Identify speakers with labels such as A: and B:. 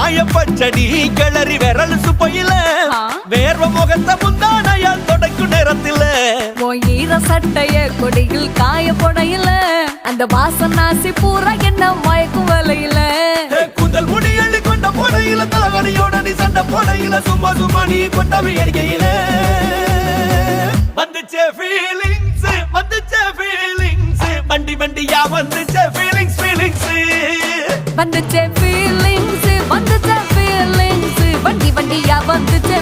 A: மாய பச்சடி கிளறி விரல் சுப்பையில வேர்வ முகத்த முந்தானையால் தொடக்கும் நேரத்தில
B: ஈர சட்டைய கொடியில் காய பொடையில அந்த வாசனாசி பூரா என்ன மயக்கும் வலையில
A: கூந்தல் முடி அள்ளி கொண்ட போடையில தலகடியோட நீ சண்ட போடையில சும்மா சும்மா நீ கொண்டவை எரிக்கையில வந்துச்சே ஃபீலிங்ஸ் வண்டி வண்டியா வந்துச்சே ஃபீலிங்ஸ்
B: வந்துச்சே ஃபீலிங்ஸ் வண்டி வண்டியா வந்துச்சே